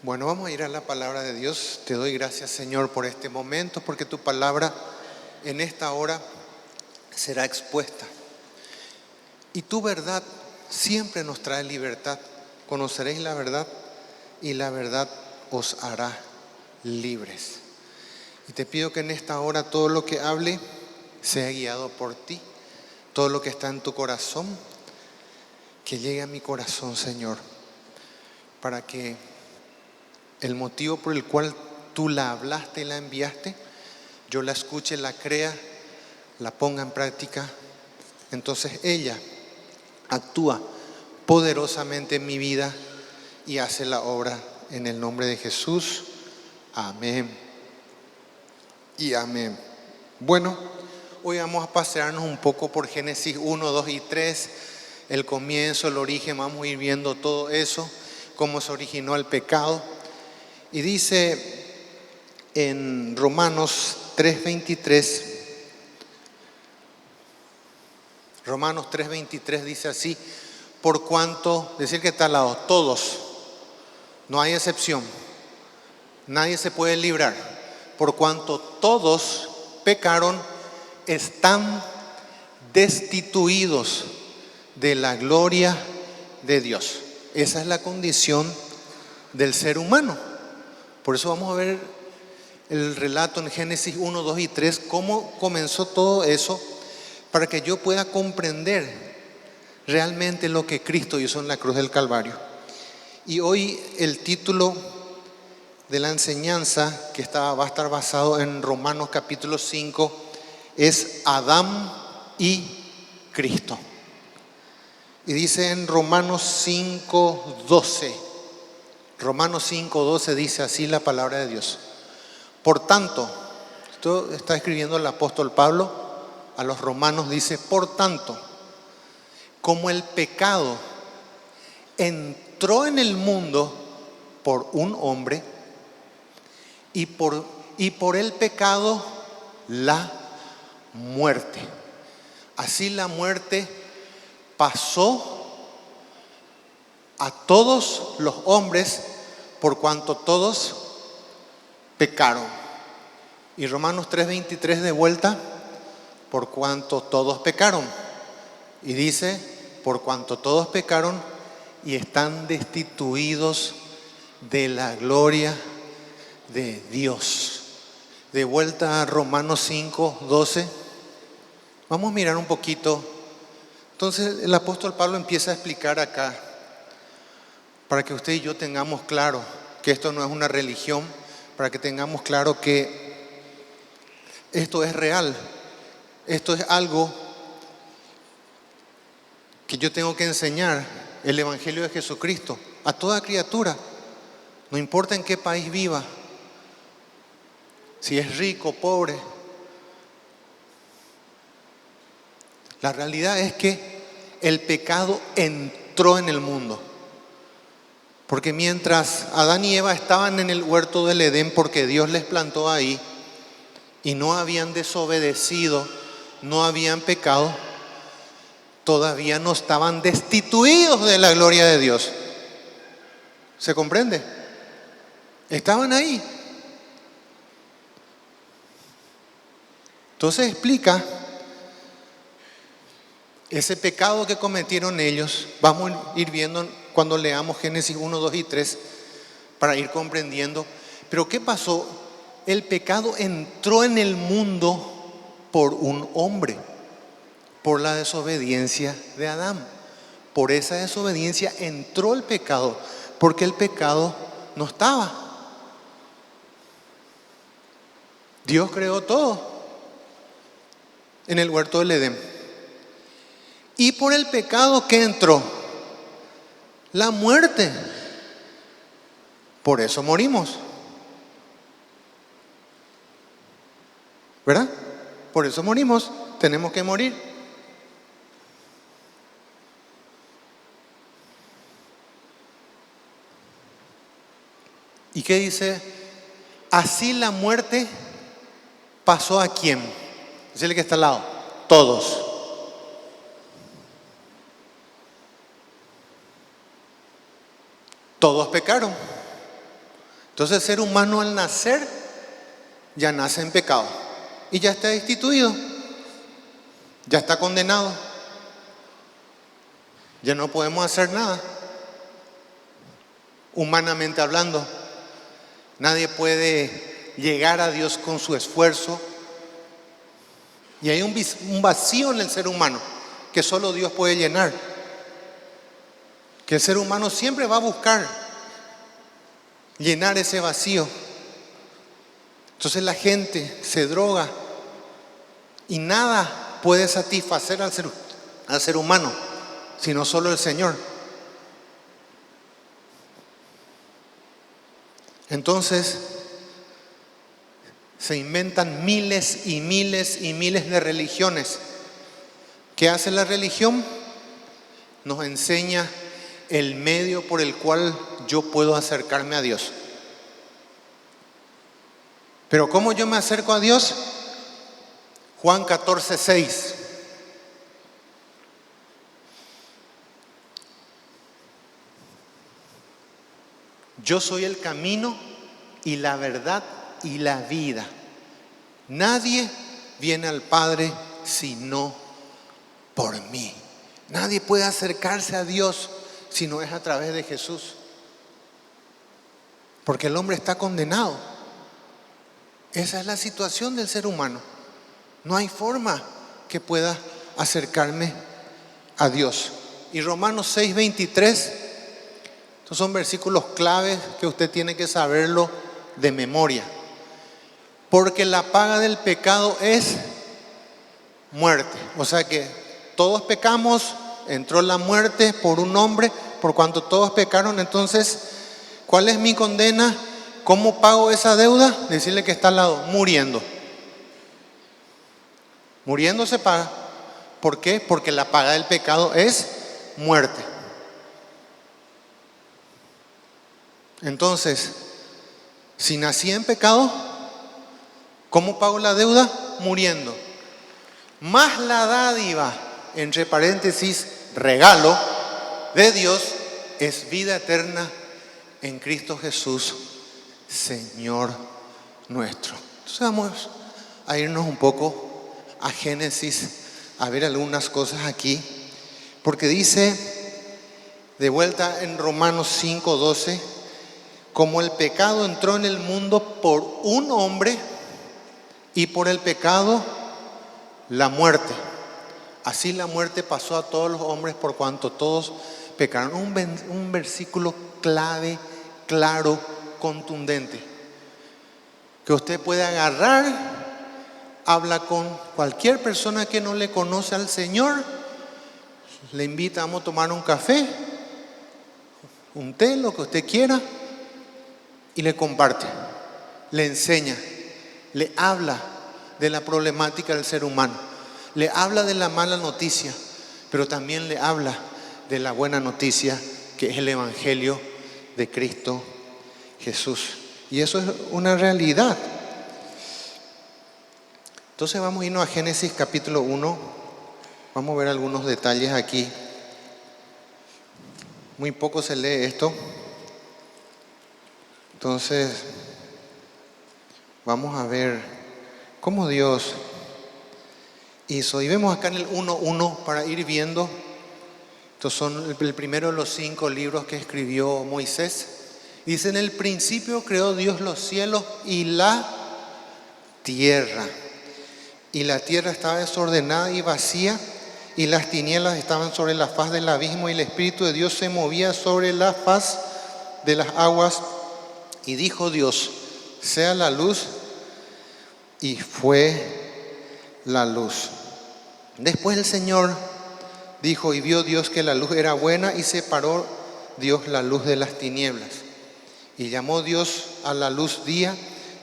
Bueno, vamos a ir a la palabra de Dios. Te doy gracias, Señor, por este momento, porque tu palabra en esta hora será expuesta. Y tu verdad siempre nos trae libertad. Conoceréis la verdad y la verdad os hará libres. Y te pido que en esta hora todo lo que hable sea guiado por ti. Todo lo que está en tu corazón, que llegue a mi corazón, Señor, para que el motivo por el cual tú la hablaste y la enviaste, yo la escuche, la crea, la ponga en práctica. Entonces ella actúa poderosamente en mi vida y hace la obra en el nombre de Jesús. Amén y amén. Bueno, hoy vamos a pasearnos un poco por Génesis 1, 2 y 3. El comienzo, el origen, vamos a ir viendo todo eso, cómo se originó el pecado. Y dice en Romanos 3:23, Romanos 3:23 dice así: por cuanto, decir que está al lado, todos, no hay excepción, nadie se puede librar, por cuanto todos pecaron, están destituidos de la gloria de Dios. Esa es la condición del ser humano. Por eso vamos a ver el relato en Génesis 1, 2 y 3, cómo comenzó todo eso, para que yo pueda comprender realmente lo que Cristo hizo en la cruz del Calvario. Y hoy el título de la enseñanza que va a estar basado en Romanos capítulo 5 es Adán y Cristo. Y dice en Romanos 5:12, Romanos 5:12 dice así la palabra de Dios: por tanto, esto está escribiendo el apóstol Pablo a los romanos, dice: por tanto, como el pecado entró en el mundo por un hombre, y por el pecado la muerte, así la muerte pasó a todos los hombres por cuanto todos pecaron. Y Romanos 3:23 de vuelta: por cuanto todos pecaron. Y dice: por cuanto todos pecaron y están destituidos de la gloria de Dios. De vuelta a Romanos 5:12. Vamos a mirar un poquito. Entonces el apóstol Pablo empieza a explicar acá, para que usted y yo tengamos claro que esto no es una religión, para que tengamos claro que esto es real. Esto es algo que yo tengo que enseñar, el evangelio de Jesucristo, a toda criatura, no importa en qué país viva, si es rico, pobre. La realidad es que el pecado entró en el mundo. Porque mientras Adán y Eva estaban en el huerto del Edén, porque Dios les plantó ahí, y no habían desobedecido, no habían pecado, todavía no estaban destituidos de la gloria de Dios. ¿Se comprende? Estaban ahí. Entonces explica ese pecado que cometieron ellos. Vamos a ir viendo cuando leamos Génesis 1, 2 y 3 para ir comprendiendo. Pero ¿qué pasó? El pecado entró en el mundo por un hombre, por la desobediencia de Adán. Por esa desobediencia entró el pecado, porque el pecado no estaba. Dios creó todo en el huerto del Edén. Y por el pecado que entró, la muerte. Por eso morimos. ¿Verdad? Por eso morimos. Tenemos que morir. ¿Y qué dice? Así la muerte pasó ¿a quién? Dice que está al lado. Todos. Todos pecaron. Entonces el ser humano al nacer ya nace en pecado y ya está destituido, ya está condenado, ya no podemos hacer nada. Humanamente hablando, nadie puede llegar a Dios con su esfuerzo. Y hay un vacío en el ser humano que solo Dios puede llenar. Que el ser humano siempre va a buscar llenar ese vacío. Entonces la gente se droga y nada puede satisfacer al ser humano, sino solo el Señor. Entonces se inventan miles y miles y miles de religiones. ¿Qué hace la religión? Nos enseña el medio por el cual yo puedo acercarme a Dios. Pero ¿cómo yo me acerco a Dios? Juan 14:6. Yo soy el camino y la verdad y la vida. Nadie viene al Padre sino por mí. Nadie puede acercarse a Dios si no es a través de Jesús. Porque el hombre está condenado. Esa es la situación del ser humano. No hay forma que pueda acercarme a Dios. Y Romanos 6:23, estos son versículos claves que usted tiene que saberlo de memoria. Porque la paga del pecado es muerte. O sea que todos pecamos, entró la muerte por un hombre, por cuanto todos pecaron. Entonces, ¿cuál es mi condena? ¿Cómo pago esa deuda? Decirle que está al lado, muriendo. Muriendo se paga. ¿Por qué? Porque la paga del pecado es muerte. Entonces, si nací en pecado, ¿cómo pago la deuda? Muriendo. Más la dádiva, entre paréntesis, regalo de Dios, es vida eterna en Cristo Jesús, Señor nuestro. Entonces vamos a irnos un poco a Génesis, a ver algunas cosas aquí, porque dice, de vuelta en Romanos 5:12, como el pecado entró en el mundo por un hombre y por el pecado la muerte. Así la muerte pasó a todos los hombres por cuanto todos pecaron. Un versículo clave, claro, contundente, que usted puede agarrar, habla con cualquier persona que no le conoce al Señor, le invita, vamos a tomar un café, un té, lo que usted quiera, y le comparte, le enseña, le habla de la problemática del ser humano, le habla de la mala noticia, pero también le habla de la buena noticia, que es el Evangelio de Cristo Jesús. Y eso es una realidad. Entonces vamos a irnos a Génesis capítulo 1. Vamos a ver algunos detalles aquí. Muy poco se lee esto. Entonces vamos a ver cómo Dios hizo. Y vemos acá en el 1:1 para ir viendo. Estos son el primero de los 5 libros que escribió Moisés. Dice, en el principio creó Dios los cielos y la tierra. Y la tierra estaba desordenada y vacía, y las tinieblas estaban sobre la faz del abismo, y el Espíritu de Dios se movía sobre la faz de las aguas. Y dijo Dios, sea la luz, y fue la luz. Después el Señor dijo, y vio Dios que la luz era buena, y separó Dios la luz de las tinieblas. Y llamó Dios a la luz día,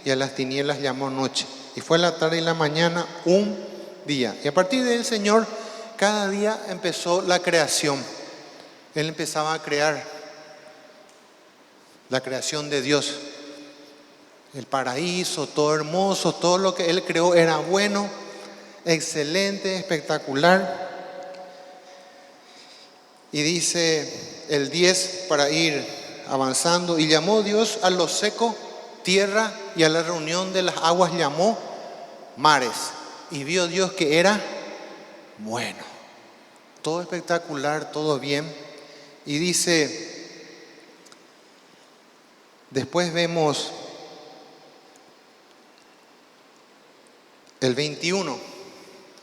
y a las tinieblas llamó noche. Y fue la tarde y la mañana un día. Y a partir del Señor, cada día empezó la creación. Él empezaba a crear la creación de Dios. El paraíso, todo hermoso, todo lo que Él creó era bueno, excelente, espectacular. Y dice el 10, para ir avanzando, y llamó Dios a lo seco tierra, y a la reunión de las aguas llamó mares. Y vio Dios que era bueno. Todo espectacular, todo bien. Y dice, después vemos el 21,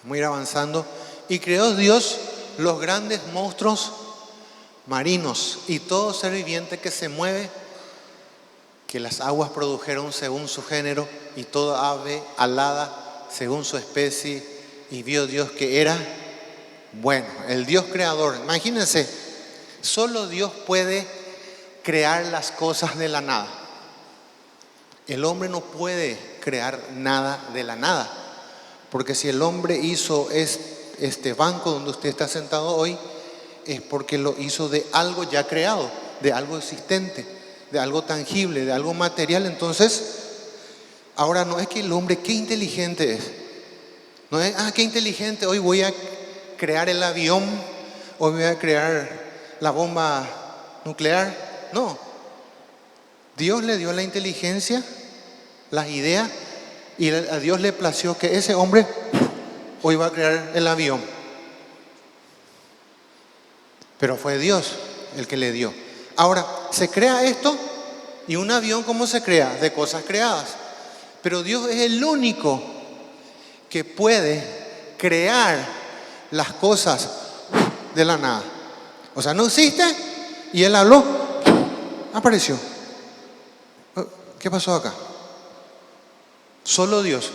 vamos a ir avanzando. Y creó Dios los grandes monstruos marinos y todo ser viviente que se mueve, que las aguas produjeron según su género, y toda ave alada según su especie. Y vio Dios que era bueno. El Dios creador, imagínense, solo Dios puede crear las cosas de la nada. El hombre no puede crear nada de la nada, porque si el hombre hizo este banco donde usted está sentado hoy, es porque lo hizo de algo ya creado, de algo existente, de algo tangible, de algo material. Entonces, ahora no es que el hombre qué inteligente es, no es, qué inteligente, hoy voy a crear el avión, hoy voy a crear la bomba nuclear. No, Dios le dio la inteligencia, las ideas, y a Dios le plació que ese hombre hoy va a crear el avión. Pero fue Dios el que le dio. Ahora, se crea esto, y un avión, ¿cómo se crea? De cosas creadas. Pero Dios es el único que puede crear las cosas de la nada. O sea, no existe, y Él habló, apareció. ¿Qué pasó acá? Solo Dios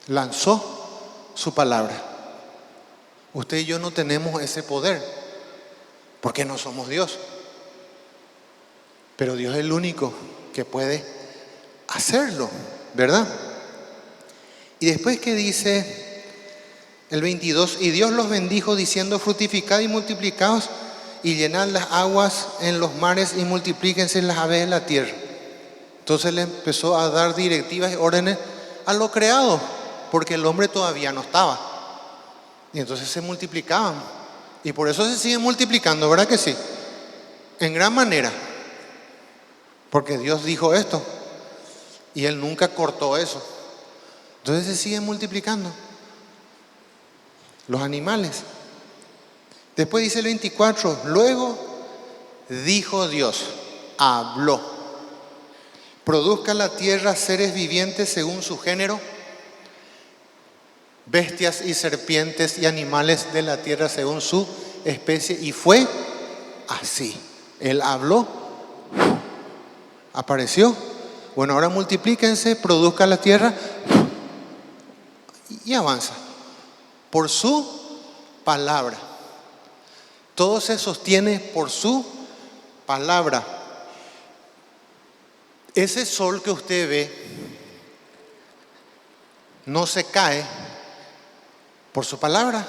lanzó su palabra. Usted y yo no tenemos ese poder, porque no somos Dios. Pero Dios es el único que puede hacerlo, ¿verdad? Y después que dice el 22, y Dios los bendijo diciendo, fructificad y multiplicaos, y llenad las aguas en los mares, y multiplíquense las aves en la tierra. Entonces le empezó a dar directivas y órdenes a lo creado, porque el hombre todavía no estaba. Y entonces se multiplicaban. Y por eso se siguen multiplicando, ¿verdad que sí? En gran manera. Porque Dios dijo esto, y Él nunca cortó eso. Entonces se siguen multiplicando los animales. Después dice el 24, luego dijo Dios, habló. Produzca la tierra seres vivientes según su género, bestias y serpientes y animales de la tierra según su especie. Y fue así. Él habló, apareció. Bueno, ahora multiplíquense, produzca la tierra, y avanza. Por su palabra. Todo se sostiene por su palabra. Ese sol que usted ve no se cae por su palabra,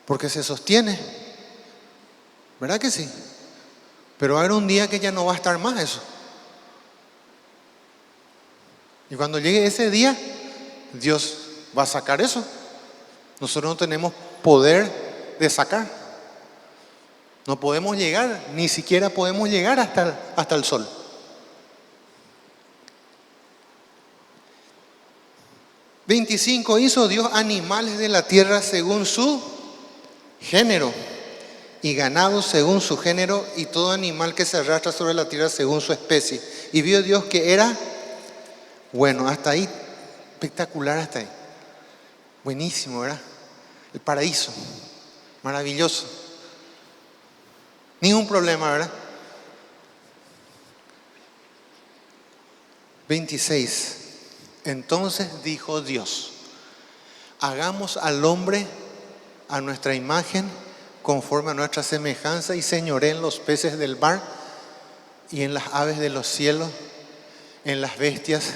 porque se sostiene, ¿verdad que sí? Pero va a haber un día que ya no va a estar más eso. Y cuando llegue ese día, Dios va a sacar eso. Nosotros no tenemos poder de sacar. No podemos llegar, ni siquiera podemos llegar hasta el sol. (25) Hizo Dios animales de la tierra según su género, y ganado según su género, y todo animal que se arrastra sobre la tierra según su especie. Y vio Dios que era bueno. Hasta ahí, espectacular hasta ahí. Buenísimo, ¿verdad? El paraíso, maravilloso. Ningún problema, ¿verdad? 26. Entonces dijo Dios, hagamos al hombre a nuestra imagen, conforme a nuestra semejanza, y señoree en los peces del mar, y en las aves de los cielos, en las bestias,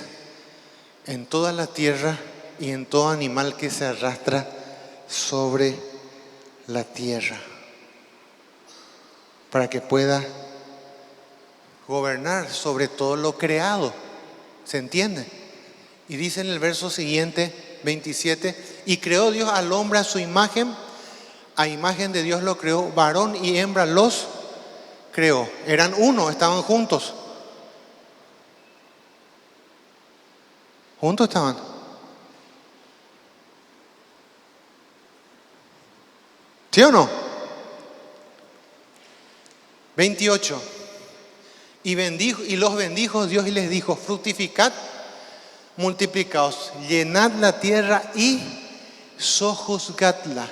en toda la tierra, y en todo animal que se arrastra sobre la tierra, para que pueda gobernar sobre todo lo creado. ¿Se entiende? Y dice en el verso siguiente, 27, y creó Dios al hombre a su imagen, a imagen de Dios lo creó, varón y hembra los creó? Eran uno, estaban juntos. Juntos estaban. ¿Sí o no? 28. Y los bendijo Dios y les dijo: fructificad, multiplicaos, llenad la tierra y sojuzgadla.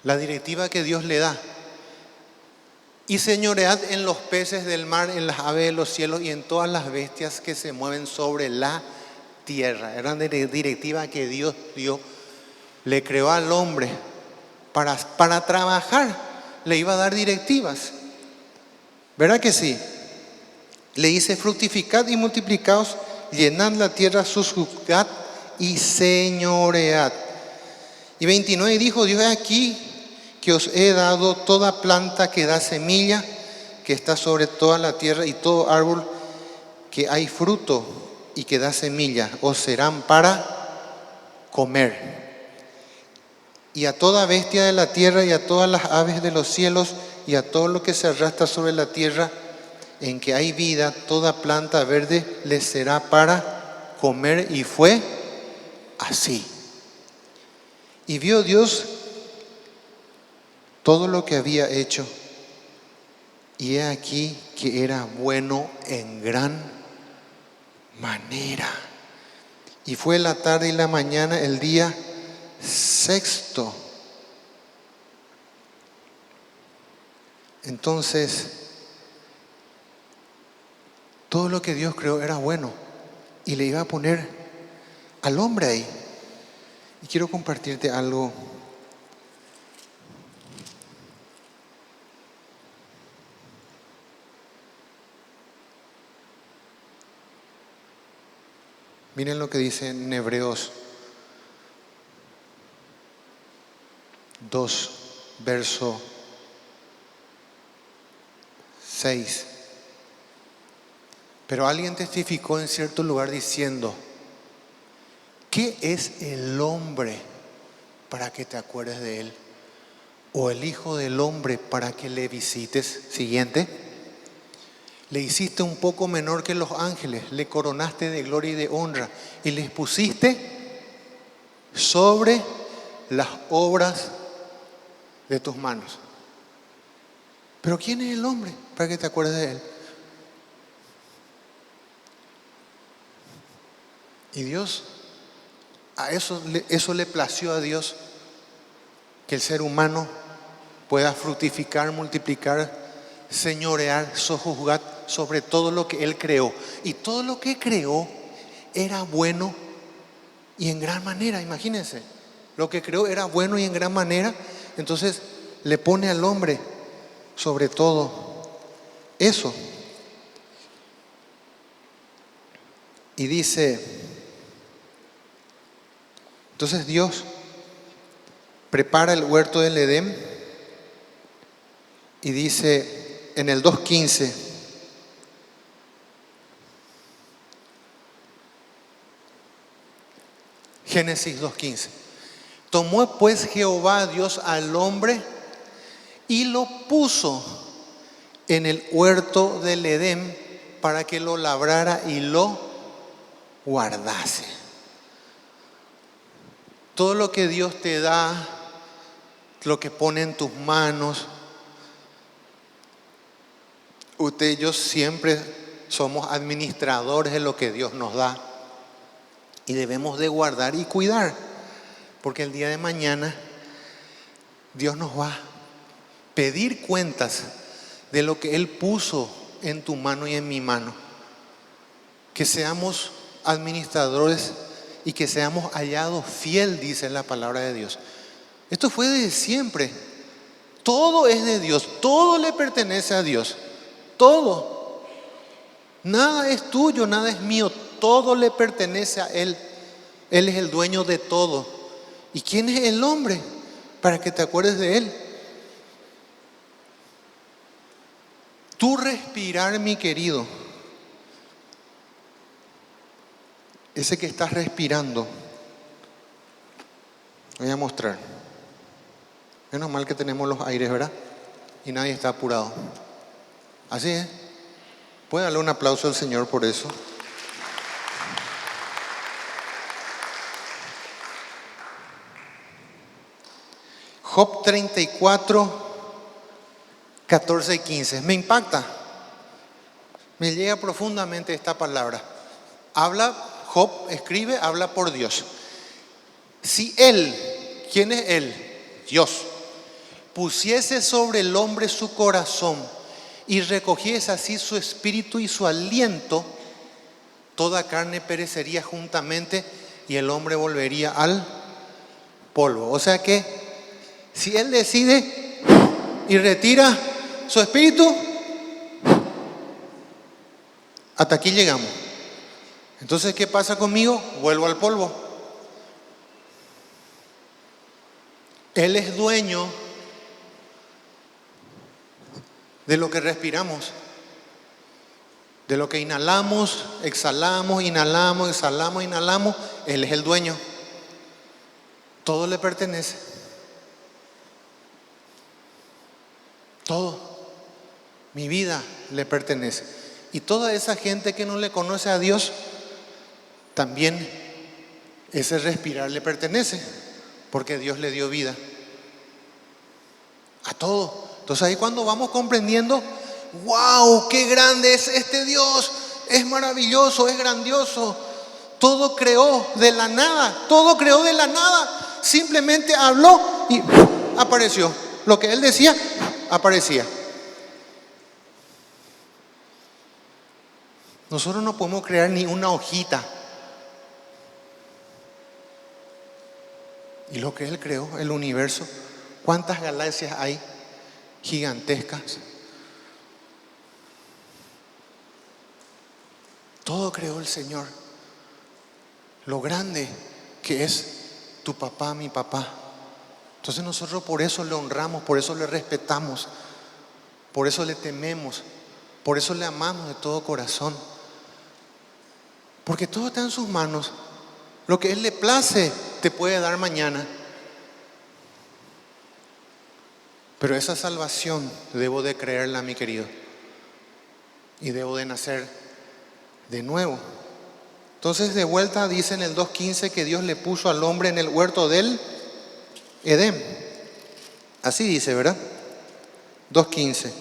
La directiva que Dios le da. Y señoread en los peces del mar, en las aves de los cielos y en todas las bestias que se mueven sobre la tierra. Era una directiva que Dios dio. Le creó al hombre para trabajar. Le iba a dar directivas. ¿Verdad que sí? Le dice: fructificad y multiplicaos, llenad la tierra, sojuzgad y señoread. Y 29 dijo Dios: he aquí que os he dado toda planta que da semilla, que está sobre toda la tierra, y todo árbol que hay fruto y que da semilla, os serán para comer. Y a toda bestia de la tierra y a todas las aves de los cielos y a todo lo que se arrastra sobre la tierra en que hay vida, toda planta verde les será para comer. Y fue así. Y vio Dios todo lo que había hecho, y he aquí que era bueno en gran manera. Y fue la tarde y la mañana el día sexto. Entonces, todo lo que Dios creó era bueno y le iba a poner al hombre ahí. Y quiero compartirte algo. Miren lo que dice en Hebreos 2, verso 6. Pero alguien testificó en cierto lugar diciendo: ¿qué es el hombre para que te acuerdes de él? ¿O el hijo del hombre para que le visites? Siguiente. Le hiciste un poco menor que los ángeles, le coronaste de gloria y de honra y les pusiste sobre las obras de tus manos. Pero ¿quién es el hombre para que te acuerdes de él? Y Dios, a eso le plació a Dios, que el ser humano pueda fructificar, multiplicar, señorear, sojuzgar sobre todo lo que Él creó. Y todo lo que creó era bueno y en gran manera. Imagínense, lo que creó era bueno y en gran manera. Entonces le pone al hombre sobre todo eso. Y dice, entonces Dios prepara el huerto del Edén y dice en el 2:15: Génesis 2:15. Tomó pues Jehová Dios al hombre y lo puso en el huerto del Edén para que lo labrara y lo guardase. Todo lo que Dios te da, lo que pone en tus manos, usted y yo siempre somos administradores de lo que Dios nos da y debemos de guardar y cuidar, porque el día de mañana Dios nos va a pedir cuentas de lo que Él puso en tu mano y en mi mano. Que seamos administradores y que seamos hallados fiel, dice la palabra de Dios. Esto fue desde siempre. Todo es de Dios, todo le pertenece a Dios, todo. Nada es tuyo, nada es mío, todo le pertenece a Él. Él es el dueño de todo. ¿Y quién es el hombre para que te acuerdes de Él? Tu respirar, mi querido, ese que estás respirando, voy a mostrar. Menos mal que tenemos los aires, ¿verdad? y nadie está apurado. Así es. ¿Puede darle un aplauso al Señor por eso? Job 34, 14 y 15. Me impacta. Me llega profundamente esta palabra. Habla, Job escribe, habla por Dios. Si Él, ¿quién es Él? Dios. Pusiese sobre el hombre su corazón y recogiese así su espíritu y su aliento, toda carne perecería juntamente y el hombre volvería al polvo. O sea que si Él decide y retira su espíritu, hasta aquí llegamos. Entonces, ¿qué pasa conmigo? Vuelvo al polvo. Él es dueño de lo que respiramos, de lo que inhalamos, exhalamos, inhalamos, exhalamos, inhalamos. Él es el dueño. Todo le pertenece. Todo. Mi vida le pertenece. Y toda esa gente que no le conoce a Dios, también ese respirar le pertenece, porque Dios le dio vida a todo. Entonces ahí cuando vamos comprendiendo, wow, qué grande es este Dios, es maravilloso, es grandioso. Todo creó de la nada, todo creó de la nada. Simplemente habló y apareció. Lo que Él decía, aparecía. Nosotros no podemos crear ni una hojita. Y lo que Él creó, el universo, ¿cuántas galaxias hay gigantescas? Todo creó el Señor. Lo grande que es tu papá, mi papá. Entonces nosotros por eso le honramos, por eso le respetamos, por eso le tememos, por eso le amamos de todo corazón. Porque todo está en sus manos. Lo que Él le place te puede dar mañana. Pero esa salvación debo de creerla, mi querido. Y debo de nacer de nuevo. Entonces de vuelta dice en el 2:15 que Dios le puso al hombre en el huerto del Edén. Así dice, ¿verdad? 2:15.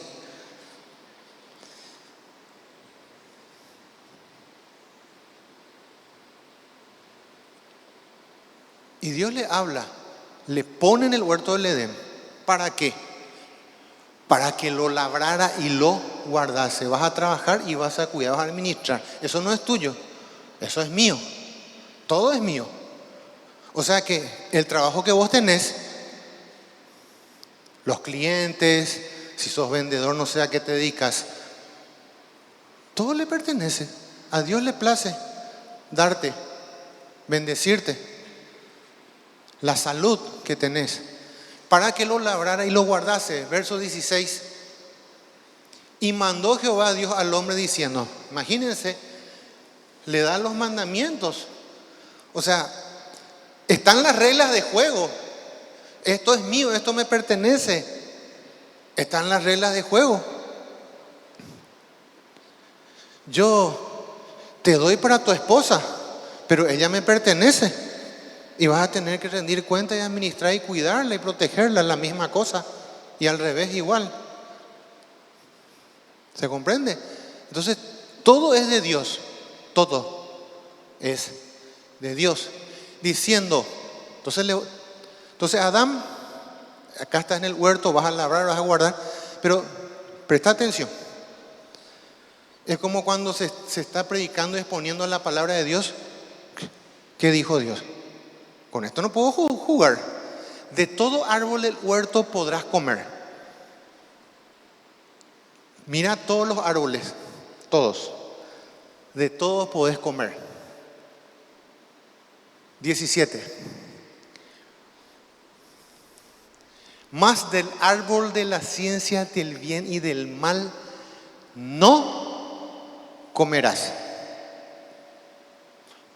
Y Dios le habla, le pone en el huerto del Edén. ¿Para qué? Para que lo labrara y lo guardase. Vas a trabajar y vas a cuidar, vas a administrar. Eso no es tuyo, eso es mío. Todo es mío. O sea que el trabajo que vos tenés, los clientes, si sos vendedor, no sé a qué te dedicas, todo le pertenece. A Dios le place darte, bendecirte. La salud que tenés, para que lo labrara y lo guardase. Verso 16. Y mandó Jehová Dios al hombre diciendo, imagínense, le da los mandamientos. O sea, están las reglas de juego. Esto es mío, esto me pertenece. Están las reglas de juego. Yo te doy para tu esposa, pero ella me pertenece. Y vas a tener que rendir cuenta y administrar y cuidarla y protegerla, la misma cosa. Y al revés igual. ¿Se comprende? Entonces, todo es de Dios. Todo es de Dios. Diciendo, entonces Adán, acá estás en el huerto, vas a labrar, vas a guardar. Pero presta atención. Es como cuando se está predicando y exponiendo la palabra de Dios. ¿Qué dijo Dios? Con esto no puedo jugar. De todo árbol del huerto podrás comer. Mira todos los árboles, todos. De todos podés comer. 17. Mas del árbol de la ciencia del bien y del mal no comerás.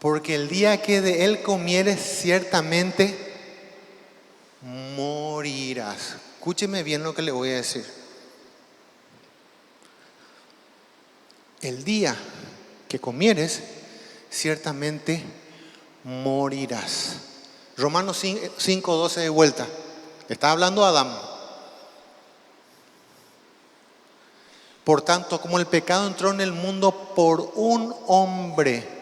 Porque el día que de él comieres, ciertamente morirás. Escúcheme bien lo que le voy a decir. el día que comieres, ciertamente morirás. Romanos 5:12 de vuelta. Está hablando Adán. Por tanto, como el pecado entró en el mundo por un hombre,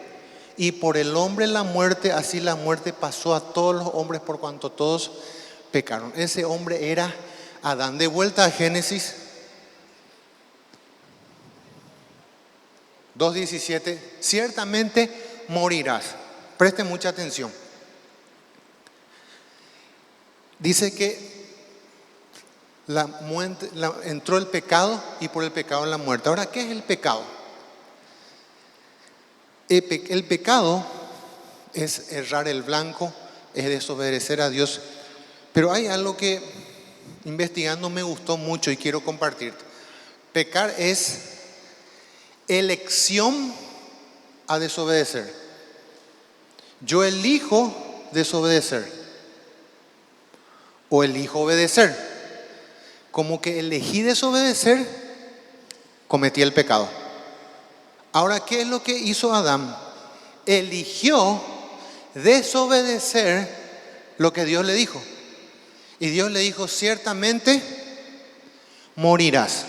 y por el hombre la muerte, así la muerte pasó a todos los hombres por cuanto todos pecaron. Ese hombre era Adán. De vuelta a Génesis 2:17. Ciertamente morirás. Preste mucha atención. Dice que entró el pecado y por el pecado la muerte. Ahora, ¿qué es el pecado? El pecado es errar el blanco, es desobedecer a Dios. Pero hay algo que investigando me gustó mucho y quiero compartirte. Pecar es elección a desobedecer. Yo elijo desobedecer o elijo obedecer. Como que elegí desobedecer, cometí el pecado. Ahora, ¿qué es lo que hizo Adán? Eligió desobedecer lo que Dios le dijo. Y Dios le dijo, ciertamente morirás.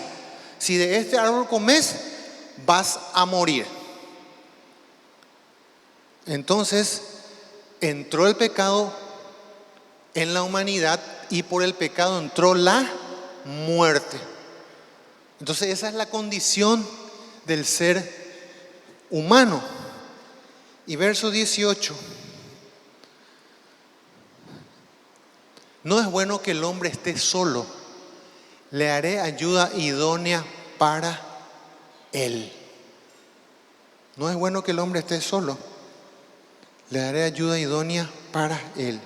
Si de este árbol comes, vas a morir. Entonces, entró el pecado en la humanidad y por el pecado entró la muerte. Entonces, esa es la condición del ser humano. Y verso 18. No es bueno que el hombre esté solo. Le haré ayuda idónea para él. No es bueno que el hombre esté solo. Le daré ayuda idónea para él.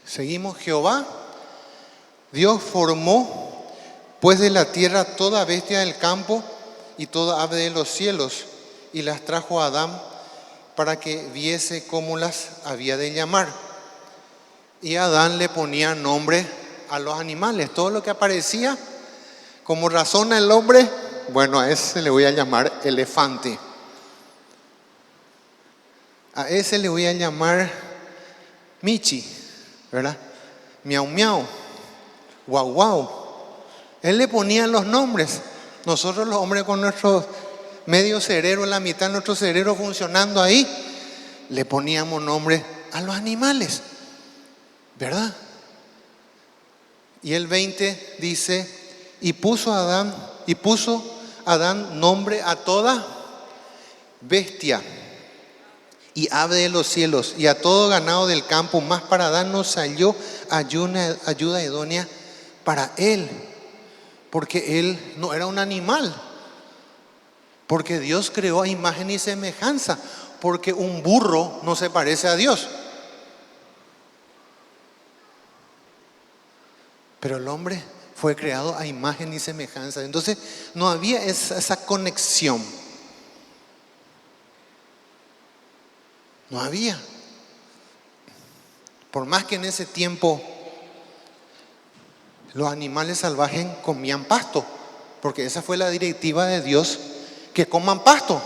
Seguimos. Jehová, Dios formó pues de la tierra toda bestia del campo y toda ave de los cielos, y las trajo a Adán para que viese cómo las había de llamar. Y Adán le ponía nombre a los animales, todo lo que aparecía. Como razona el hombre, bueno, a ese le voy a llamar elefante. A ese le voy a llamar Michi, ¿verdad? Miau miau, guau guau. Él le ponía los nombres. Nosotros los hombres con nuestro medio cerebro, la mitad de nuestro cerebro funcionando ahí, le poníamos nombre a los animales, ¿verdad? Y el 20 dice, y puso Adán nombre a toda bestia y ave de los cielos y a todo ganado del campo, más para Adán nos salió ayuda idónea para él, porque él no era un animal, porque Dios creó a imagen y semejanza, porque un burro no se parece a Dios. Pero el hombre fue creado a imagen y semejanza. Entonces no había esa conexión. No había. Por más que en ese tiempo los animales salvajes comían pasto, porque esa fue la directiva de Dios, que coman pasto.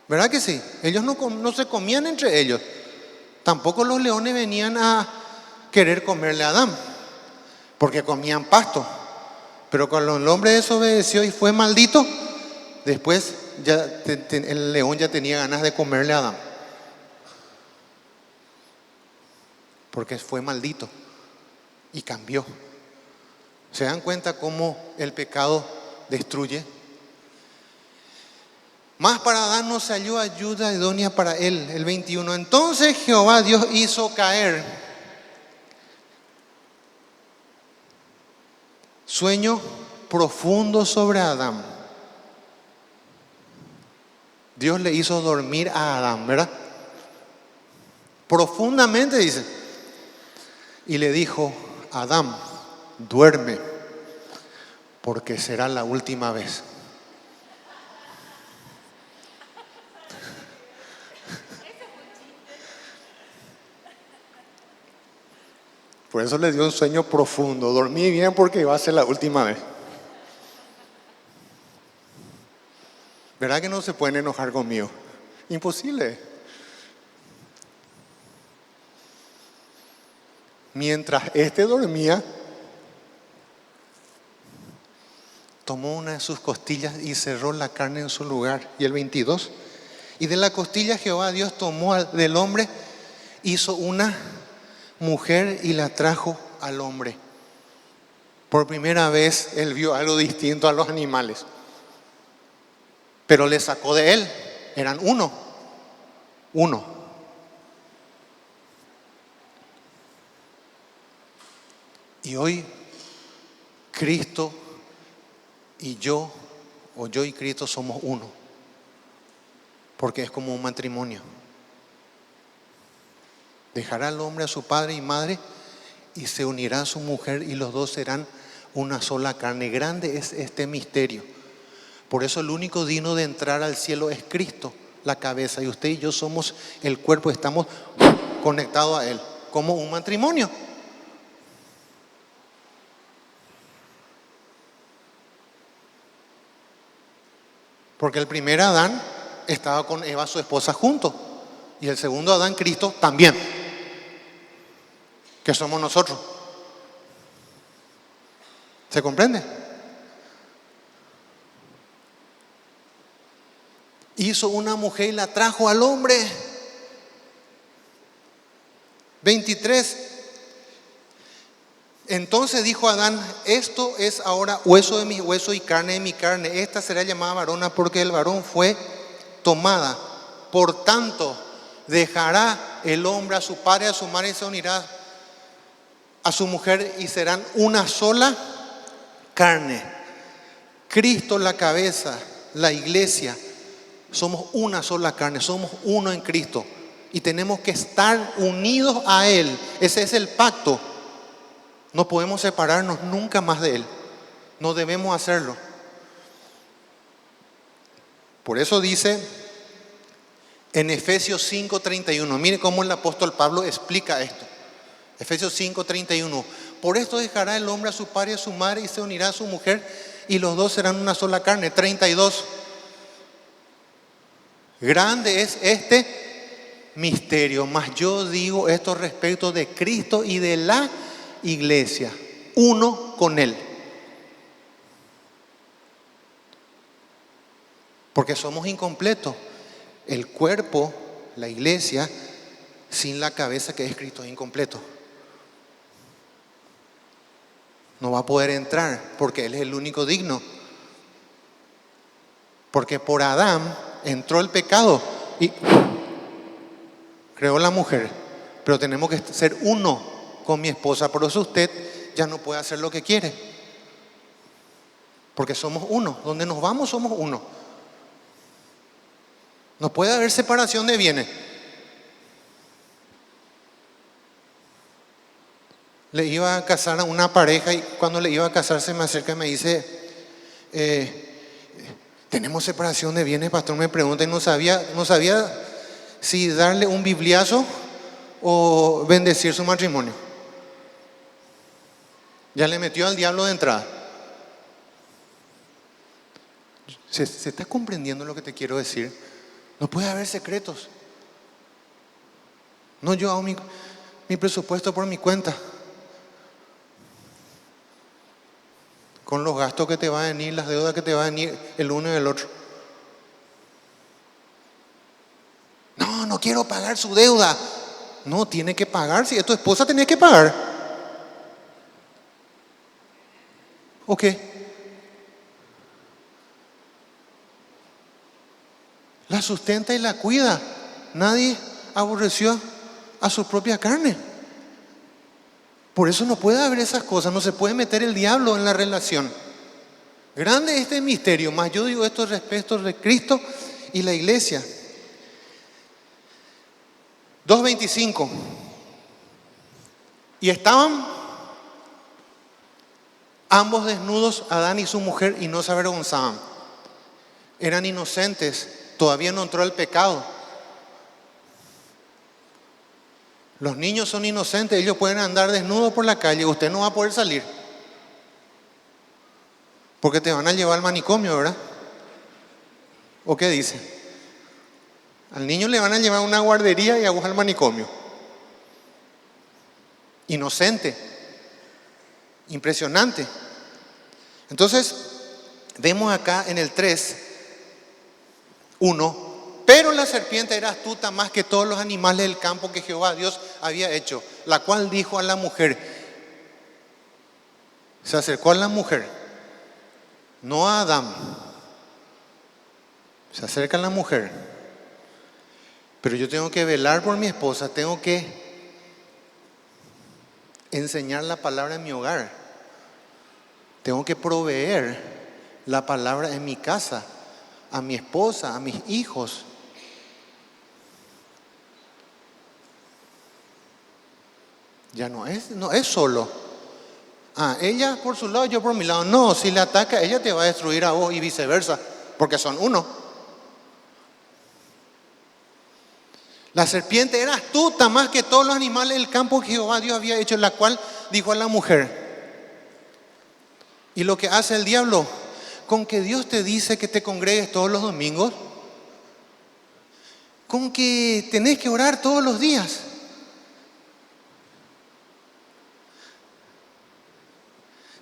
¿Verdad que sí? Ellos no se comían entre ellos. Tampoco los leones venían a querer comerle a Adán, porque comían pasto. Pero cuando el hombre desobedeció y fue maldito, después el león ya tenía ganas de comerle a Adán, porque fue maldito y cambió. ¿Se dan cuenta cómo el pecado destruye? Más para Adán nos salió ayuda idónea para él. El 21. Entonces Jehová Dios hizo caer sueño profundo sobre Adán. Dios le hizo dormir a Adán, ¿verdad? Profundamente dice. Y le dijo, Adán, duerme, porque será la última vez. Por eso le dio un sueño profundo. Dormí bien porque iba a ser la última vez. ¿Verdad que no se pueden enojar conmigo? Imposible. Mientras este dormía, tomó una de sus costillas y cerró la carne en su lugar. Y el 22. Y de la costilla Jehová Dios tomó del hombre, hizo una mujer y la trajo al hombre. Por primera vez él vio algo distinto a los animales. Pero le sacó de él. Eran uno. Y hoy Cristo y yo, o yo y Cristo somos uno. Porque es como un matrimonio. Dejará al hombre a su padre y madre y se unirá a su mujer y los dos serán una sola carne. Grande es este misterio. Por eso el único digno de entrar al cielo es Cristo, la cabeza. Y usted y yo somos el cuerpo, estamos conectados a Él, como un matrimonio. Porque el primer Adán estaba con Eva, su esposa, juntos. Y el segundo Adán, Cristo, también. Que somos nosotros. ¿Se comprende? Hizo una mujer y la trajo al hombre. 23. Entonces dijo Adán: esto es ahora hueso de mi hueso y carne de mi carne. Esta será llamada varona porque el varón fue tomada. Por tanto, dejará el hombre a su padre y a su madre y se unirá a su mujer y serán una sola carne. Cristo la cabeza, la iglesia, somos una sola carne, somos uno en Cristo y tenemos que estar unidos a Él. Ese es el pacto. No podemos separarnos nunca más de Él. No debemos hacerlo. Por eso dice en Efesios 5:31, mire cómo el apóstol Pablo explica esto. Efesios 5:31. Por esto dejará el hombre a su padre y a su madre y se unirá a su mujer y los dos serán una sola carne. 32. Grande es este misterio, mas yo digo esto respecto de Cristo y de la iglesia, uno con Él. Porque somos incompletos. El cuerpo, la iglesia, sin la cabeza que es Cristo, es incompleto. No va a poder entrar porque Él es el único digno. Porque por Adán entró el pecado y creó la mujer. Pero tenemos que ser uno con mi esposa. Por eso usted ya no puede hacer lo que quiere. Porque somos uno. Donde nos vamos somos uno. No puede haber separación de bienes. Le iba a casar a una pareja y cuando le iba a casar se me acerca y me dice: tenemos separación de bienes, pastor. Me pregunta y no sabía si darle un bibliazo o bendecir su matrimonio. Ya le metió al diablo de entrada. ¿Se está comprendiendo lo que te quiero decir? No puede haber secretos. No, yo hago mi presupuesto por mi cuenta. Con los gastos que te van a venir, las deudas que te van a venir el uno y el otro. No quiero pagar su deuda. No, tiene que pagar. Si es tu esposa, tenés que pagar. Ok. La sustenta y la cuida. Nadie aborreció a su propia carne. Por eso no puede haber esas cosas. No se puede meter el diablo en la relación. Grande es este misterio. Mas yo digo esto respecto de Cristo y la iglesia. 2:25. Y estaban ambos desnudos, Adán y su mujer, y no se avergonzaban. Eran inocentes. Todavía no entró el pecado. Los niños son inocentes. Ellos pueden andar desnudos por la calle. Usted no va a poder salir. Porque te van a llevar al manicomio, ¿verdad? ¿O qué dice? Al niño le van a llevar a una guardería y a vos al manicomio. Inocente. Impresionante. Entonces, vemos acá en el 3:1. Pero la serpiente era astuta más que todos los animales del campo que Jehová Dios había hecho, la cual dijo a la mujer. Se acercó a la mujer, no a Adán. Se acerca a la mujer. Pero yo tengo que velar por mi esposa, tengo que enseñar la palabra en mi hogar. Tengo que proveer la palabra en mi casa, a mi esposa, a mis hijos. Ya no es solo. Ella por su lado, yo por mi lado. No, si le ataca, ella te va a destruir a vos y viceversa, porque son uno. La serpiente era astuta más que todos los animales del campo que Jehová Dios había hecho, la cual dijo a la mujer. Y lo que hace el diablo, con que Dios te dice que te congregues todos los domingos, con que tenés que orar todos los días.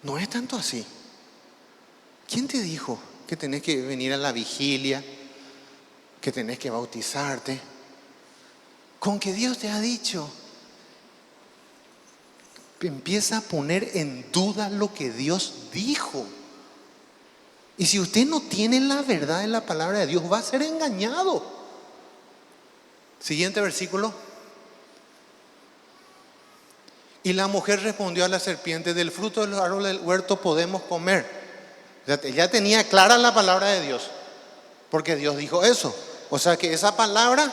No es tanto así. ¿Quién te dijo que tenés que venir a la vigilia, que tenés que bautizarte? Con que Dios te ha dicho, empieza a poner en duda lo que Dios dijo. Y si usted no tiene la verdad en la palabra de Dios, va a ser engañado. Siguiente versículo. Y la mujer respondió a la serpiente: del fruto de los árboles del huerto podemos comer. Ya tenía clara la palabra de Dios, porque Dios dijo eso. O sea que esa palabra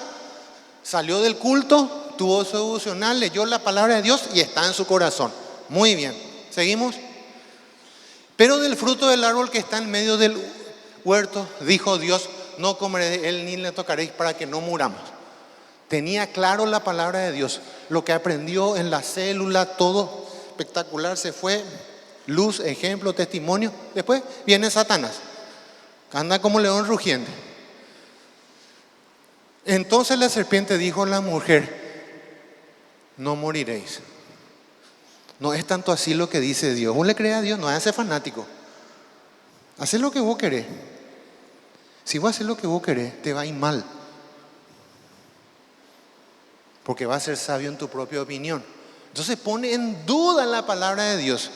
salió del culto, tuvo su devocional, leyó la palabra de Dios y está en su corazón. Muy bien, seguimos. Pero del fruto del árbol que está en medio del huerto, dijo Dios, no comeréis de él ni le tocaréis para que no muramos. Tenía claro la palabra de Dios, lo que aprendió en la célula, todo espectacular, se fue, luz, ejemplo, testimonio. Después viene Satanás, anda como león rugiente. Entonces la serpiente dijo a la mujer: no moriréis. No es tanto así lo que dice Dios. Vos le crees a Dios, no hace fanático. Hacé lo que vos querés. Si vos haces lo que vos querés, te va a ir mal. Porque vas a ser sabio en tu propia opinión. Entonces pone en duda la palabra de Dios.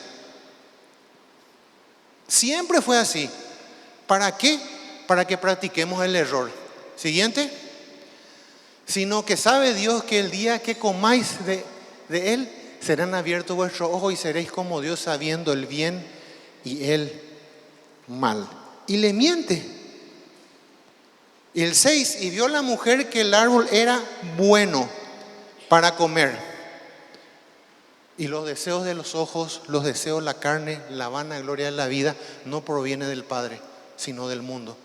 Siempre fue así. ¿Para qué? Para que practiquemos el error. Siguiente. Sino que sabe Dios que el día que comáis de él, serán abiertos vuestros ojos y seréis como Dios, sabiendo el bien y el mal. Y le miente. Y el 6, y vio la mujer que el árbol era bueno para comer. Y los deseos de los ojos, los deseos de la carne, la vanagloria de la vida, no proviene del Padre, sino del mundo.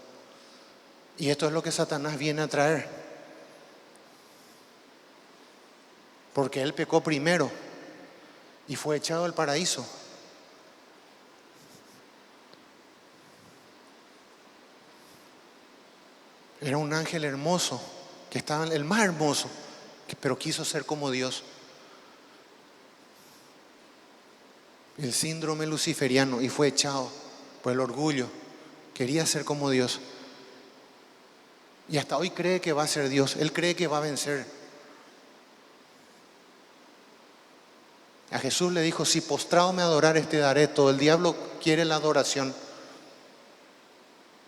Y esto es lo que Satanás viene a traer. Porque él pecó primero y fue echado del paraíso. Era un ángel hermoso, que estaba el más hermoso, pero quiso ser como Dios. El síndrome luciferiano, y fue echado por el orgullo. Quería ser como Dios. Y hasta hoy cree que va a ser Dios. Él cree que va a vencer. A Jesús le dijo: si postrado me adorares te daré todo. El diablo quiere la adoración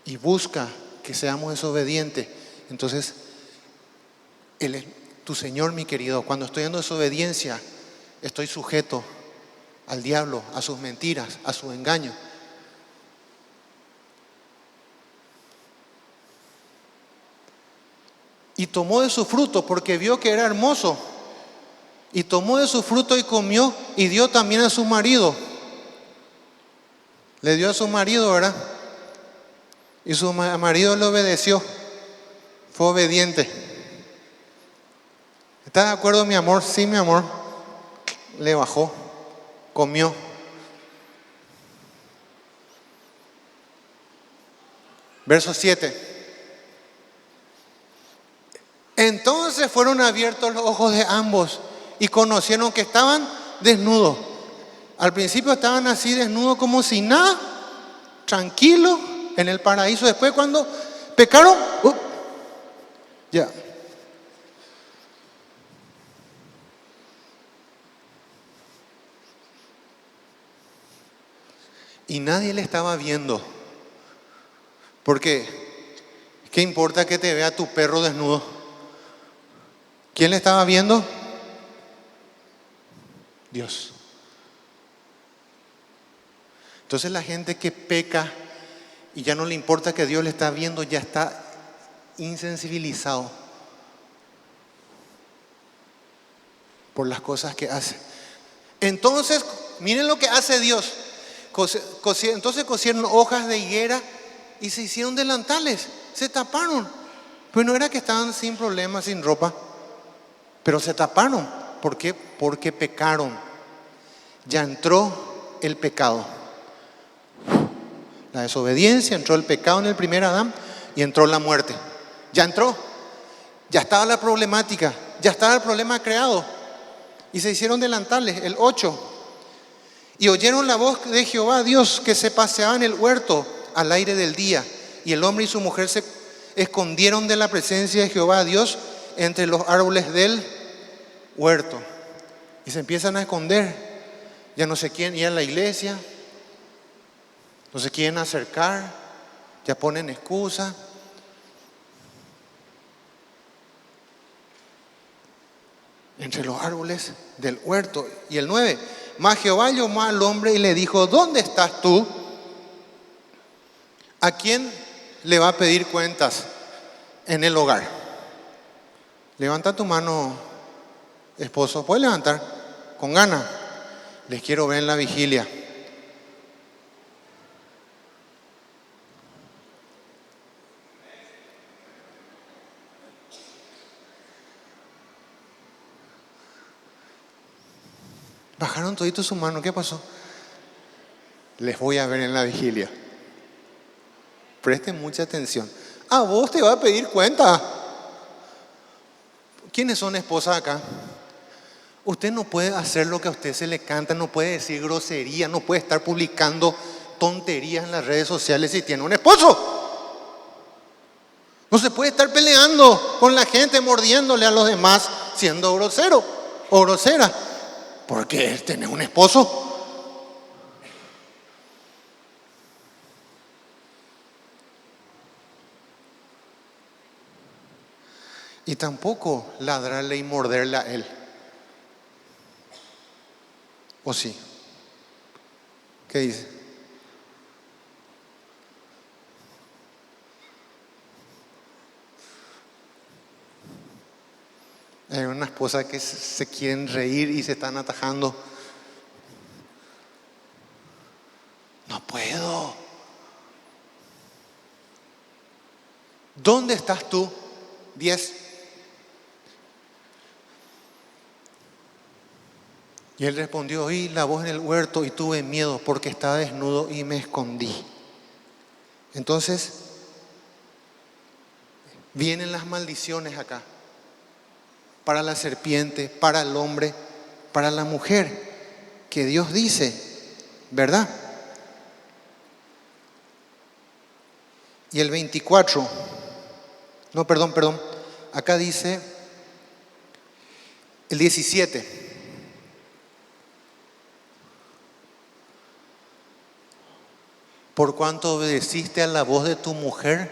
y busca que seamos desobedientes. Entonces, Él es tu Señor, mi querido. Cuando estoy en desobediencia, estoy sujeto al diablo, a sus mentiras, a su engaño. Y tomó de su fruto porque vio que era hermoso. Y tomó de su fruto y comió, y dio también a su marido. Le dio a su marido, ¿verdad? Y su marido le obedeció. Fue obediente. ¿Está de acuerdo, mi amor? Sí, mi amor. Le bajó, comió. Verso 7. Entonces fueron abiertos los ojos de ambos y conocieron que estaban desnudos. Al principio estaban así desnudos como si nada, tranquilos en el paraíso. Después cuando pecaron, ya. Y nadie le estaba viendo. Porque, ¿qué importa que te vea tu perro desnudo? ¿Quién le estaba viendo? Dios. Entonces la gente que peca y ya no le importa que Dios le está viendo, ya está insensibilizado por las cosas que hace. Entonces, miren lo que hace Dios. Entonces cosieron hojas de higuera y se hicieron delantales, se taparon. Pues no era que estaban sin problemas, sin ropa, pero se taparon. ¿Por qué? Porque pecaron. Ya entró el pecado. La desobediencia, entró el pecado en el primer Adán y entró la muerte. Ya entró. Ya estaba la problemática, ya estaba el problema creado. Y se hicieron delantales, el 8. Y oyeron la voz de Jehová Dios que se paseaba en el huerto al aire del día. Y el hombre y su mujer se escondieron de la presencia de Jehová Dios entre los árboles del huerto. Y se empiezan a esconder. Ya no se quieren ir a la iglesia, no se quieren acercar, ya ponen excusa. Entre los árboles del huerto. Y el 9. Mas Jehová llamó al hombre y le dijo: ¿dónde estás tú? ¿A quién le va a pedir cuentas en el hogar? Levanta tu mano, esposo. ¿Puedes levantar? Con ganas. Les quiero ver en la vigilia. Bajaron toditos su mano. ¿Qué pasó? Les voy a ver en la vigilia. Presten mucha atención. A vos te va a pedir cuenta. ¿Quiénes son esposas acá? Usted no puede hacer lo que a usted se le canta, no puede decir grosería, no puede estar publicando tonterías en las redes sociales si tiene un esposo. No se puede estar peleando con la gente, mordiéndole a los demás, siendo grosero o grosera, porque él tiene un esposo. Y tampoco ladrarle y morderle a él. ¿O sí? ¿Qué dice? Hay una esposa que se quieren reír y se están atajando. No puedo. ¿Dónde estás tú? 10. Y él respondió: oí la voz en el huerto y tuve miedo porque estaba desnudo y me escondí. Entonces, vienen las maldiciones acá. Para la serpiente, para el hombre, para la mujer, que Dios dice, ¿verdad? Y el 24, no, perdón, acá dice el 17. Por cuanto obedeciste a la voz de tu mujer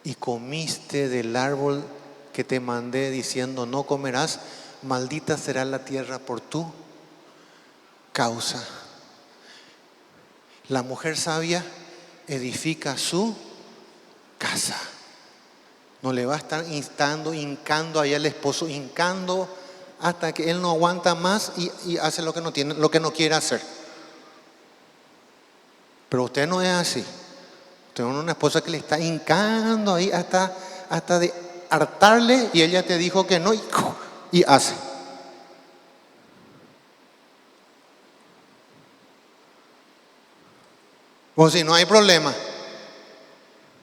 y comiste del árbol que te mandé diciendo: no comerás, maldita será la tierra por tu causa. La mujer sabia edifica su casa. No le va a estar hincando ahí al esposo, hincando hasta que él no aguanta más y hace lo que no quiere hacer. Pero usted no es así. Usted es una esposa que le está hincando ahí hasta de hartarle, y ella te dijo que no y hace. O si no hay problema.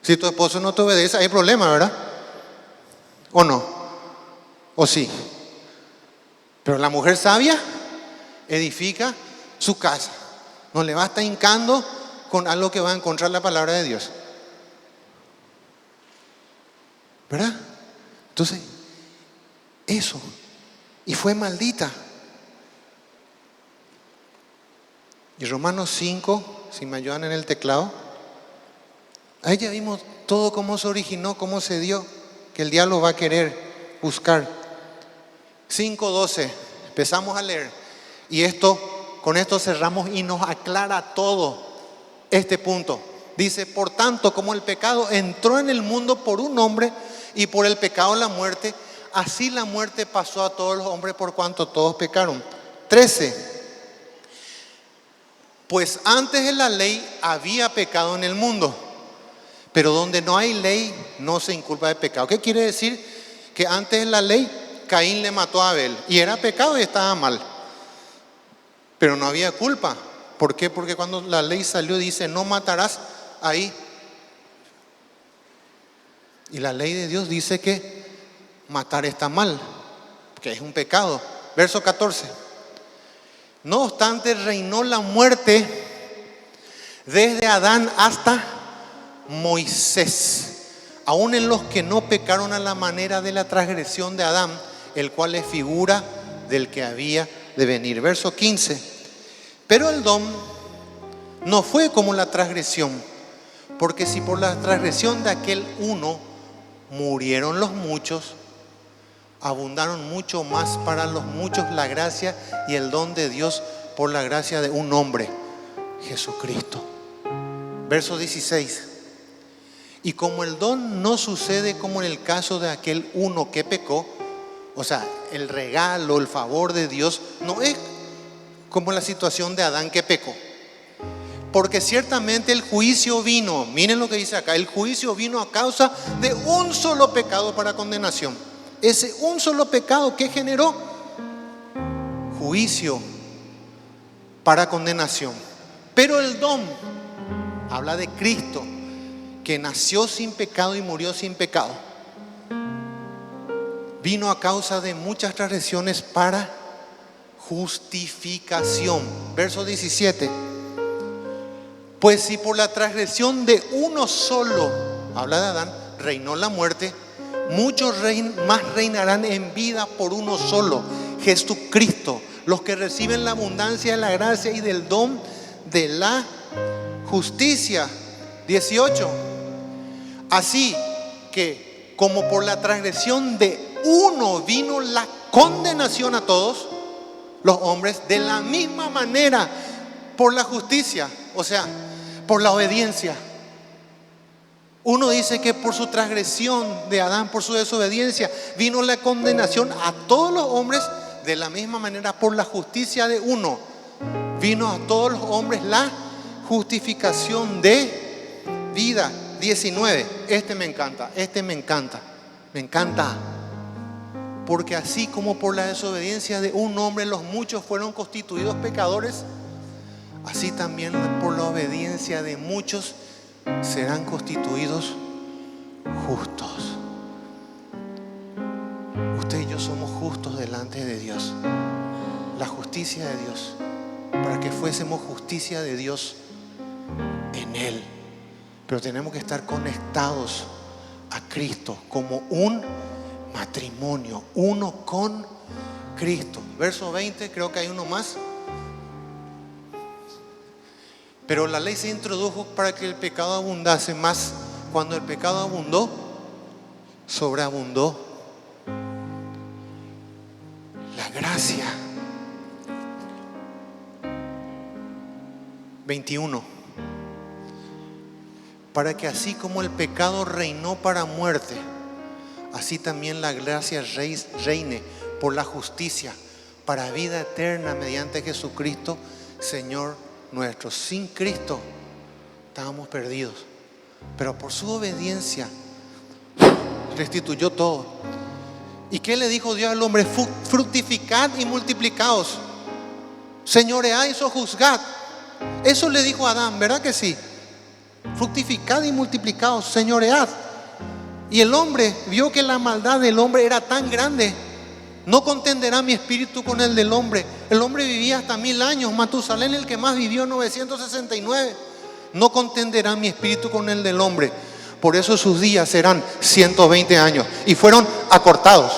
Si tu esposo no te obedece, hay problema, ¿verdad? ¿O no? ¿O sí? Pero la mujer sabia edifica su casa. No le va a estar hincando con algo que va a encontrar la palabra de Dios. ¿Verdad? Entonces, eso. Y fue maldita. Y Romanos 5, si me ayudan en el teclado, ahí ya vimos todo cómo se originó, cómo se dio, que el diablo va a querer buscar. 5:12, empezamos a leer. Y con esto cerramos y nos aclara todo este punto. Dice, por tanto, como el pecado entró en el mundo por un hombre y por el pecado la muerte, así la muerte pasó a todos los hombres por cuanto todos pecaron. 13. Pues antes de la ley había pecado en el mundo, pero donde no hay ley no se inculpa de pecado. ¿Qué quiere decir? Que antes de la ley Caín le mató a Abel y era pecado y estaba mal, pero no había culpa. ¿Por qué? Porque cuando la ley salió dice no matarás, ahí. Y la ley de Dios dice que matar está mal, que es un pecado. Verso 14. No obstante, reinó la muerte desde Adán hasta Moisés, aun en los que no pecaron a la manera de la transgresión de Adán, el cual es figura del que había de venir. Verso 15. Pero el don no fue como la transgresión, porque si por la transgresión de aquel uno murieron los muchos, abundaron mucho más para los muchos la gracia y el don de Dios por la gracia de un hombre, Jesucristo. Verso 16. Y como el don no sucede como en el caso de aquel uno que pecó, o sea, el regalo, el favor de Dios no es como la situación de Adán que pecó. Porque ciertamente el juicio vino, miren lo que dice acá, el juicio vino a causa de un solo pecado para condenación. Ese un solo pecado que generó juicio para condenación. Pero el don habla de Cristo, que nació sin pecado y murió sin pecado. Vino a causa de muchas transgresiones para justificación. Verso 17. Pues si por la transgresión de uno solo, habla de Adán, reinó la muerte, muchos más reinarán en vida por uno solo, Jesucristo, los que reciben la abundancia de la gracia y del don de la justicia. 18. Así que como por la transgresión de uno vino la condenación a todos los hombres, de la misma manera por la justicia, o sea, por la obediencia. Uno dice que por su transgresión de Adán, por su desobediencia, vino la condenación a todos los hombres. De la misma manera, por la justicia de uno, vino a todos los hombres la justificación de vida. 19. Me encanta. Porque así como por la desobediencia de un hombre los muchos fueron constituidos pecadores, así también por la obediencia de muchos serán constituidos justos. Usted y yo somos justos delante de Dios. La justicia de Dios, para que fuésemos justicia de Dios en Él. Pero tenemos que estar conectados a Cristo como un matrimonio, uno con Cristo. Verso 20, creo que hay uno más. Pero la ley se introdujo para que el pecado abundase más. Cuando el pecado abundó, sobreabundó la gracia. 21. Para que así como el pecado reinó para muerte, así también la gracia reine por la justicia para vida eterna mediante Jesucristo, Señor nuestro. Sin Cristo estábamos perdidos, pero por su obediencia restituyó todo. ¿Y qué le dijo Dios al hombre? Fructificad y multiplicaos, señoread y sojuzgad. Eso le dijo a Adán, ¿verdad que sí? Fructificad y multiplicaos, señoread. Y el hombre vio que la maldad del hombre era tan grande. No contenderá mi espíritu con el del hombre. El hombre vivía hasta 1000 años. Matusalén, el que más vivió, 969. No contenderá mi espíritu con el del hombre. Por eso sus días serán 120 años. Y fueron acortados.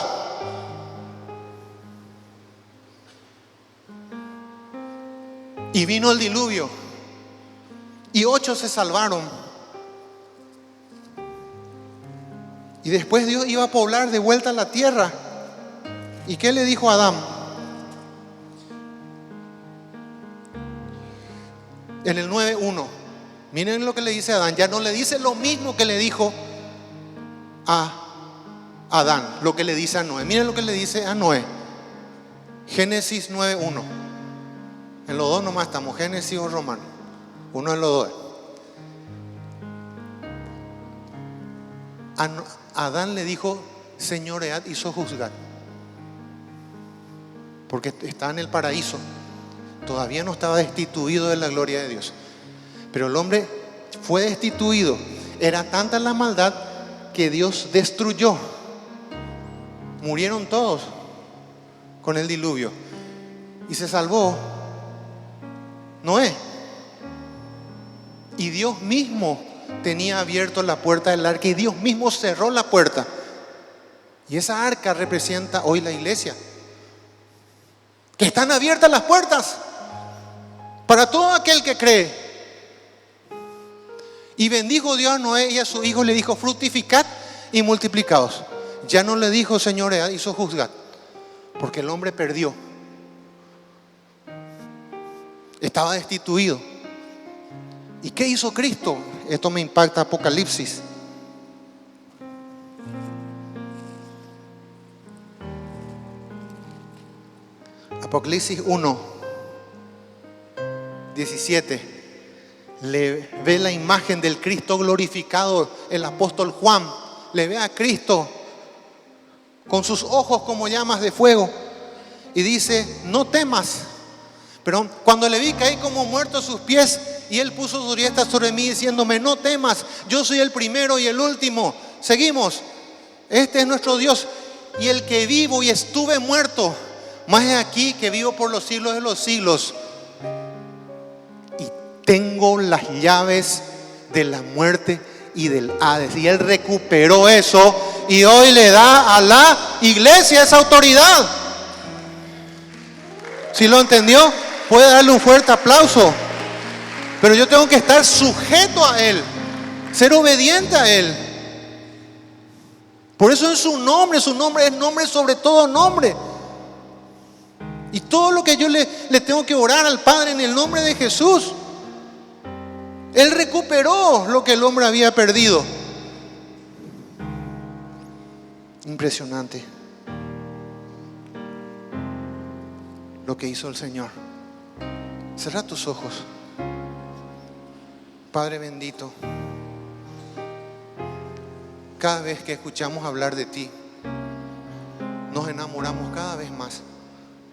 Y vino el diluvio. Y 8 se salvaron. Y después Dios iba a poblar de vuelta la tierra. ¿Y qué le dijo a Adán? En el 9:1. Miren lo que le dice a Adán. Ya no le dice lo mismo que le dijo a Adán, lo que le dice a Noé. Miren lo que le dice a Noé. Génesis 9:1. En los dos nomás estamos, Génesis o Romano. Uno de los dos. Adán le dijo: señoread y sojuzgad. Porque está en el paraíso. Todavía no estaba destituido de la gloria de Dios. Pero el hombre fue destituido. Era tanta la maldad que Dios destruyó. Murieron todos con el diluvio. Y se salvó Noé. Y Dios mismo tenía abierto la puerta del arca. Y Dios mismo cerró la puerta. Y esa arca representa hoy la iglesia. Que están abiertas las puertas para todo aquel que cree. Y bendijo Dios a Noé y a su hijo, le dijo: fructificad y multiplicaos. Ya no le dijo: señoread y sojuzgad, porque el hombre perdió. Estaba destituido. ¿Y qué hizo Cristo? Esto me impacta. Apocalipsis. Apocalipsis 1:17. Le ve la imagen del Cristo glorificado. El apóstol Juan le ve a Cristo con sus ojos como llamas de fuego y dice: no temas. Pero cuando le vi, caí como muerto a sus pies, y él puso su diestra sobre mí diciéndome: no temas, yo soy el primero y el último. Seguimos. Este es nuestro Dios, y el que vivo y estuve muerto, más es aquí que vivo por los siglos de los siglos. Y tengo las llaves de la muerte y del Hades. Y él recuperó eso y hoy le da a la iglesia esa autoridad. ¿Sí lo entendió? Puede darle un fuerte aplauso. Pero yo tengo que estar sujeto a él, ser obediente a él. Por eso en su nombre es nombre sobre todo nombre. Y todo lo que yo le tengo que orar al Padre en el nombre de Jesús. Él recuperó lo que el hombre había perdido. Impresionante lo que hizo el Señor. Cierra tus ojos. Padre bendito, cada vez que escuchamos hablar de ti, nos enamoramos cada vez más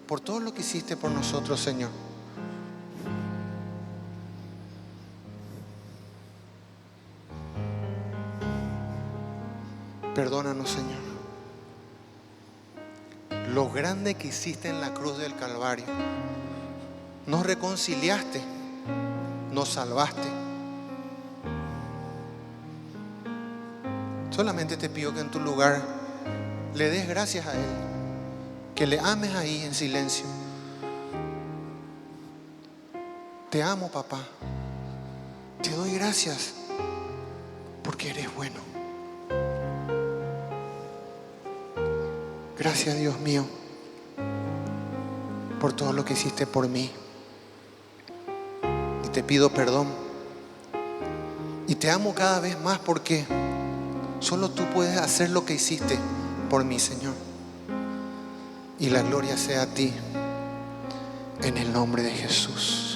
por todo lo que hiciste por nosotros, Señor. Perdónanos, Señor. Lo grande que hiciste en la cruz del Calvario. Nos reconciliaste, nos salvaste. Solamente te pido que en tu lugar le des gracias a Él, que le ames ahí en silencio. Te amo, papá. Te doy gracias porque eres bueno. Gracias, Dios mío, por todo lo que hiciste por mí. Y te pido perdón. Y te amo cada vez más porque solo tú puedes hacer lo que hiciste por mí, Señor. Y la gloria sea a ti, en el nombre de Jesús.